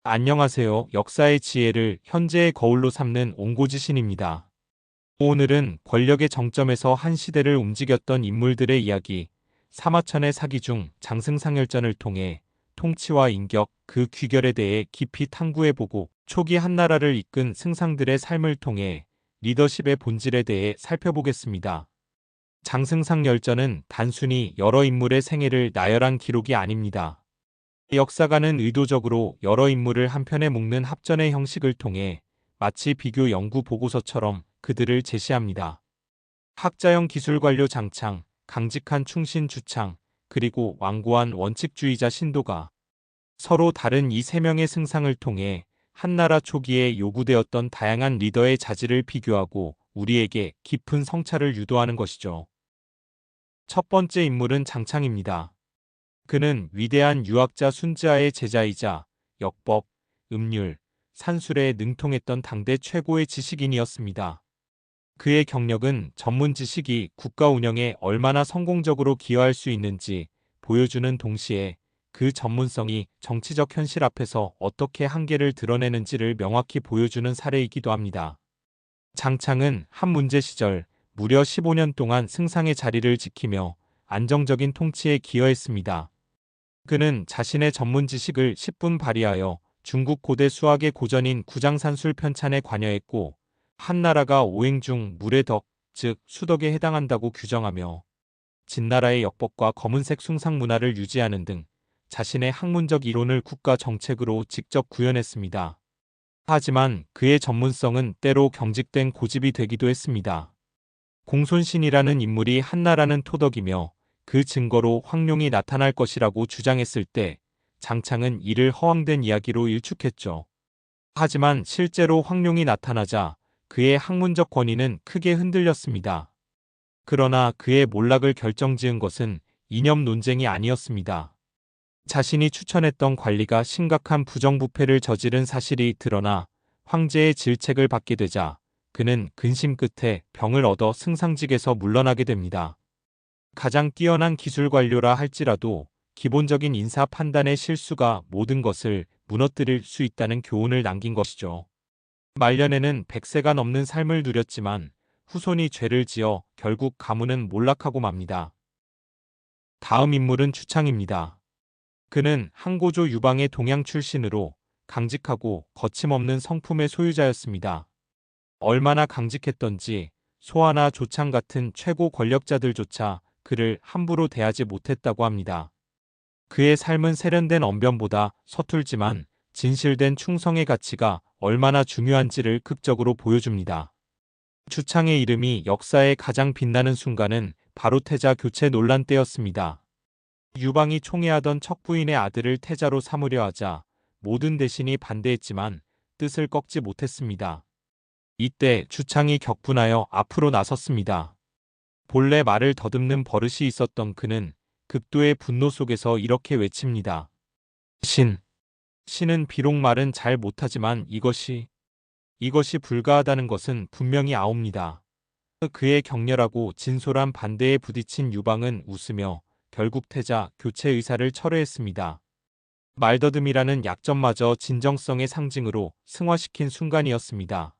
안녕하세요. 역사의 지혜를 현재의 거울로 삼는 옹고지신입니다. 오늘은 권력의 정점에서 한 시대를 움직였던 인물들의 이야기, 사마천의 사기 중 장승상열전을 통해 통치와 인격, 그 귀결에 대해 깊이 탐구해보고 초기 한나라를 이끈 승상들의 삶을 통해 리더십의 본질에 대해 살펴보겠습니다. 장승상열전은 단순히 여러 인물의 생애를 나열한 기록이 아닙니다. 역사가는 의도적으로 여러 인물을 한 편에 묶는 합전의 형식을 통해 마치 비교 연구 보고서처럼 그들을 제시합니다. 학자형 기술관료 장창, 강직한 충신 주창, 그리고 완고한 원칙주의자 신도가 서로 다른 이 세 명의 승상을 통해 한나라 초기에 요구되었던 다양한 리더의 자질을 비교하고 우리에게 깊은 성찰을 유도하는 것이죠. 첫 번째 인물은 장창입니다. 그는 위대한 유학자 순지아의 제자이자 역법, 음률, 산술에 능통했던 당대 최고의 지식인이었습니다. 그의 경력은 전문 지식이 국가 운영에 얼마나 성공적으로 기여할 수 있는지 보여주는 동시에 그 전문성이 정치적 현실 앞에서 어떻게 한계를 드러내는지를 명확히 보여주는 사례이기도 합니다. 장창은 한문제 시절 무려 15년 동안 승상의 자리를 지키며 안정적인 통치에 기여했습니다. 그는 자신의 전문 지식을 10분 발휘하여 중국 고대 수학의 고전인 구장산술 편찬에 관여했고 한나라가 오행 중 물의 덕, 즉 수덕에 해당한다고 규정하며 진나라의 역법과 검은색 숭상 문화를 유지하는 등 자신의 학문적 이론을 국가 정책으로 직접 구현했습니다. 하지만 그의 전문성은 때로 경직된 고집이 되기도 했습니다. 공손신이라는 인물이 한나라는 토덕이며 그 증거로 황룡이 나타날 것이라고 주장했을 때 장창은 이를 허황된 이야기로 일축했죠. 하지만 실제로 황룡이 나타나자 그의 학문적 권위는 크게 흔들렸습니다. 그러나 그의 몰락을 결정지은 것은 이념 논쟁이 아니었습니다. 자신이 추천했던 관리가 심각한 부정부패를 저지른 사실이 드러나 황제의 질책을 받게 되자 그는 근심 끝에 병을 얻어 승상직에서 물러나게 됩니다. 가장 뛰어난 기술 관료라 할지라도 기본적인 인사 판단의 실수가 모든 것을 무너뜨릴 수 있다는 교훈을 남긴 것이죠. 말년에는 100세가 넘는 삶을 누렸지만 후손이 죄를 지어 결국 가문은 몰락하고 맙니다. 다음 인물은 추창입니다. 그는 항고조 유방의 동양 출신으로 강직하고 거침없는 성품의 소유자였습니다. 얼마나 강직했던지 소하나 조창 같은 최고 권력자들조차 그를 함부로 대하지 못했다고 합니다. 그의 삶은 세련된 언변보다 서툴지만 진실된 충성의 가치가 얼마나 중요한지를 극적으로 보여줍니다. 주창의 이름이 역사에 가장 빛나는 순간은 바로 태자 교체 논란 때였습니다. 유방이 총애하던 척부인의 아들을 태자로 삼으려 하자 모든 대신이 반대했지만 뜻을 꺾지 못했습니다. 이때 주창이 격분하여 앞으로 나섰습니다. 본래 말을 더듬는 버릇이 있었던 그는 극도의 분노 속에서 이렇게 외칩니다. 신은 비록 말은 잘 못하지만 이것이 불가하다는 것은 분명히 아옵니다. 그의 격렬하고 진솔한 반대에 부딪힌 유방은 웃으며 결국 태자 교체 의사를 철회했습니다. 말더듬이라는 약점마저 진정성의 상징으로 승화시킨 순간이었습니다.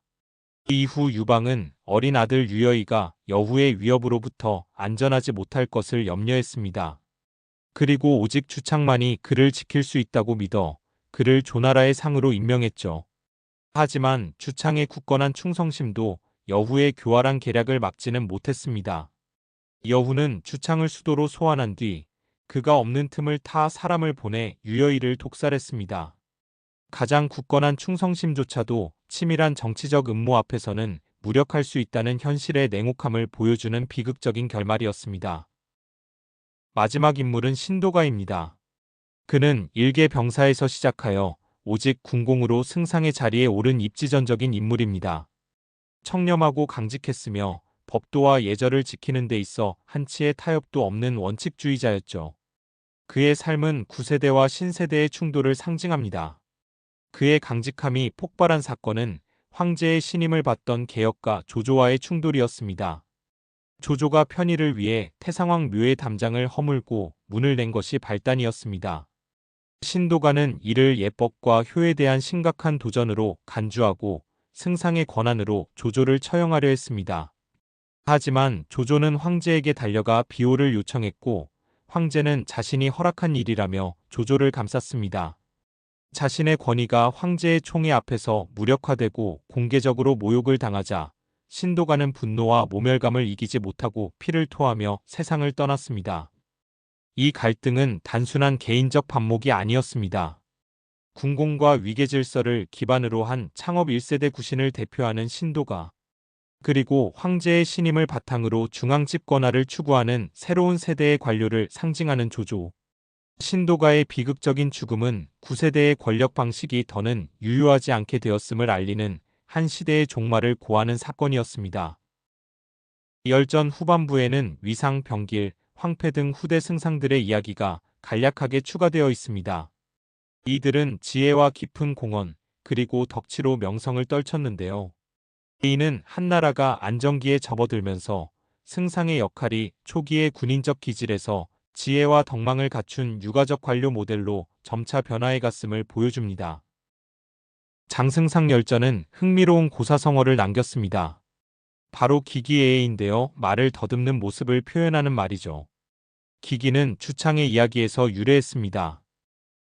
이후 유방은 어린 아들 유여이가 여후의 위협으로부터 안전하지 못할 것을 염려했습니다. 그리고 오직 주창만이 그를 지킬 수 있다고 믿어 그를 조나라의 상으로 임명했죠. 하지만 주창의 굳건한 충성심도 여후의 교활한 계략을 막지는 못했습니다. 여후는 주창을 수도로 소환한 뒤 그가 없는 틈을 타 사람을 보내 유여이를 독살했습니다. 가장 굳건한 충성심조차도 치밀한 정치적 음모 앞에서는 무력할 수 있다는 현실의 냉혹함을 보여주는 비극적인 결말이었습니다. 마지막 인물은 신도가입니다. 그는 일개 병사에서 시작하여 오직 군공으로 승상의 자리에 오른 입지전적인 인물입니다. 청렴하고 강직했으며 법도와 예절을 지키는 데 있어 한치의 타협도 없는 원칙주의자였죠. 그의 삶은 구세대와 신세대의 충돌을 상징합니다. 그의 강직함이 폭발한 사건은 황제의 신임을 받던 개혁가 조조와의 충돌이었습니다. 조조가 편의를 위해 태상왕 묘의 담장을 허물고 문을 낸 것이 발단이었습니다. 신도가는 이를 예법과 효에 대한 심각한 도전으로 간주하고 승상의 권한으로 조조를 처형하려 했습니다. 하지만 조조는 황제에게 달려가 비호를 요청했고 황제는 자신이 허락한 일이라며 조조를 감쌌습니다. 자신의 권위가 황제의 총애 앞에서 무력화되고 공개적으로 모욕을 당하자 신도가는 분노와 모멸감을 이기지 못하고 피를 토하며 세상을 떠났습니다. 이 갈등은 단순한 개인적 반목이 아니었습니다. 궁공과 위계질서를 기반으로 한 창업 1세대 구신을 대표하는 신도가, 그리고 황제의 신임을 바탕으로 중앙 집권화를 추구하는 새로운 세대의 관료를 상징하는 조조. 신도가의 비극적인 죽음은 9세대의 권력 방식이 더는 유효하지 않게 되었음을 알리는 한 시대의 종말을 고하는 사건이었습니다. 열전 후반부에는 위상, 병길, 황폐 등 후대 승상들의 이야기가 간략하게 추가되어 있습니다. 이들은 지혜와 깊은 공헌, 그리고 덕치로 명성을 떨쳤는데요. 이는 한나라가 안정기에 접어들면서 승상의 역할이 초기의 군인적 기질에서 지혜와 덕망을 갖춘 유가적 관료 모델로 점차 변화해갔음을 보여줍니다. 장승상 열전은 흥미로운 고사성어를 남겼습니다. 바로 기기예의인데요. 말을 더듬는 모습을 표현하는 말이죠. 기기는 주창의 이야기에서 유래했습니다.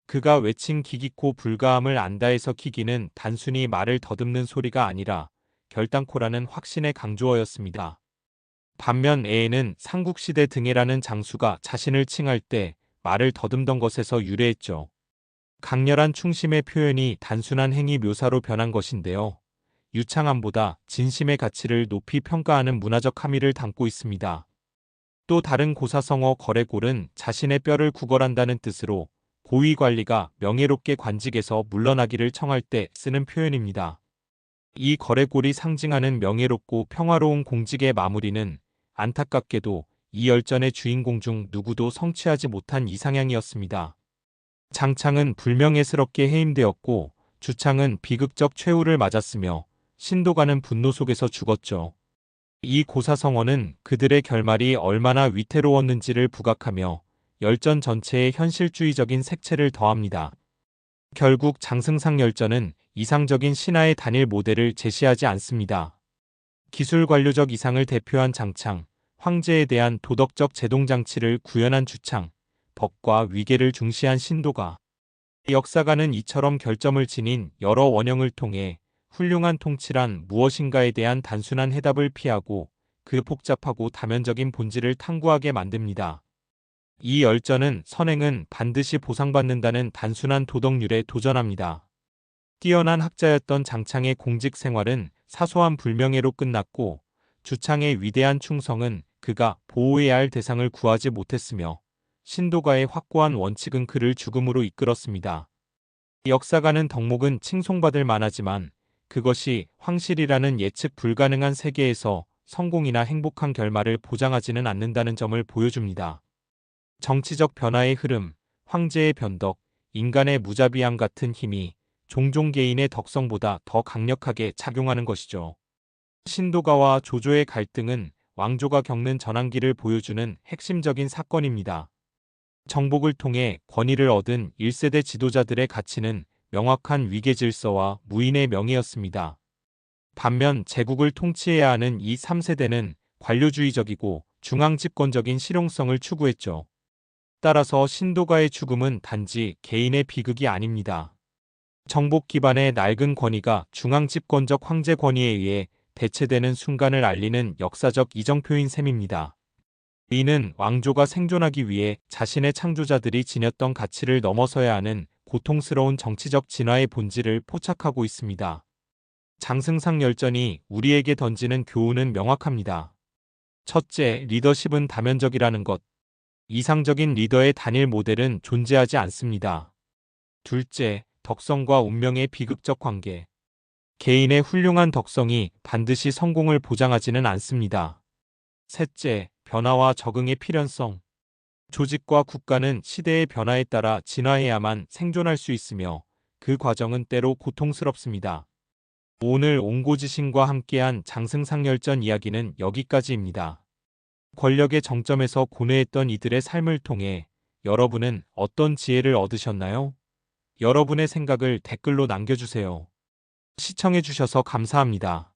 그가 외친 기기코 불가함을 안다에서 기기는 단순히 말을 더듬는 소리가 아니라 결단코라는 확신의 강조어였습니다. 반면 애에는 삼국시대 등해라는 장수가 자신을 칭할 때 말을 더듬던 것에서 유래했죠. 강렬한 충심의 표현이 단순한 행위 묘사로 변한 것인데요. 유창함보다 진심의 가치를 높이 평가하는 문화적 함의를 담고 있습니다. 또 다른 고사성어 거래골은 자신의 뼈를 구걸한다는 뜻으로 고위 관리가 명예롭게 관직에서 물러나기를 청할 때 쓰는 표현입니다. 이 거래골이 상징하는 명예롭고 평화로운 공직의 마무리는 안타깝게도 이 열전의 주인공 중 누구도 성취하지 못한 이상향이었습니다. 장창은 불명예스럽게 해임되었고 주창은 비극적 최후를 맞았으며 신도가는 분노 속에서 죽었죠. 이 고사성어는 그들의 결말이 얼마나 위태로웠는지를 부각하며 열전 전체에 현실주의적인 색채를 더합니다. 결국 장승상 열전은 이상적인 신하의 단일 모델을 제시하지 않습니다. 기술 관료적 이상을 대표한 장창, 황제에 대한 도덕적 제동장치를 구현한 주창, 법과 위계를 중시한 신도가, 역사가는 이처럼 결점을 지닌 여러 원형을 통해 훌륭한 통치란 무엇인가에 대한 단순한 해답을 피하고 그 복잡하고 다면적인 본질을 탐구하게 만듭니다. 이 열전은 선행은 반드시 보상받는다는 단순한 도덕률에 도전합니다. 뛰어난 학자였던 장창의 공직 생활은 사소한 불명예로 끝났고 주창의 위대한 충성은 그가 보호해야 할 대상을 구하지 못했으며 신도가의 확고한 원칙은 그를 죽음으로 이끌었습니다. 역사가는 덕목은 칭송받을 만하지만 그것이 황실이라는 예측 불가능한 세계에서 성공이나 행복한 결말을 보장하지는 않는다는 점을 보여줍니다. 정치적 변화의 흐름, 황제의 변덕, 인간의 무자비함 같은 힘이 종종 개인의 덕성보다 더 강력하게 작용하는 것이죠. 신도가와 조조의 갈등은 왕조가 겪는 전환기를 보여주는 핵심적인 사건입니다. 정복을 통해 권위를 얻은 1세대 지도자들의 가치는 명확한 위계질서와 무인의 명예였습니다. 반면 제국을 통치해야 하는 이 3세대는 관료주의적이고 중앙집권적인 실용성을 추구했죠. 따라서 신도가의 죽음은 단지 개인의 비극이 아닙니다. 정복 기반의 낡은 권위가 중앙집권적 황제 권위에 의해 대체되는 순간을 알리는 역사적 이정표인 셈입니다. 이는 왕조가 생존하기 위해 자신의 창조자들이 지녔던 가치를 넘어서야 하는 고통스러운 정치적 진화의 본질을 포착하고 있습니다. 장승상 열전이 우리에게 던지는 교훈은 명확합니다. 첫째, 리더십은 다면적이라는 것. 이상적인 리더의 단일 모델은 존재하지 않습니다. 둘째, 덕성과 운명의 비극적 관계. 개인의 훌륭한 덕성이 반드시 성공을 보장하지는 않습니다. 셋째, 변화와 적응의 필연성. 조직과 국가는 시대의 변화에 따라 진화해야만 생존할 수 있으며 그 과정은 때로 고통스럽습니다. 오늘 옹고지신과 함께한 장승상 열전 이야기는 여기까지입니다. 권력의 정점에서 고뇌했던 이들의 삶을 통해 여러분은 어떤 지혜를 얻으셨나요? 여러분의 생각을 댓글로 남겨주세요. 시청해주셔서 감사합니다.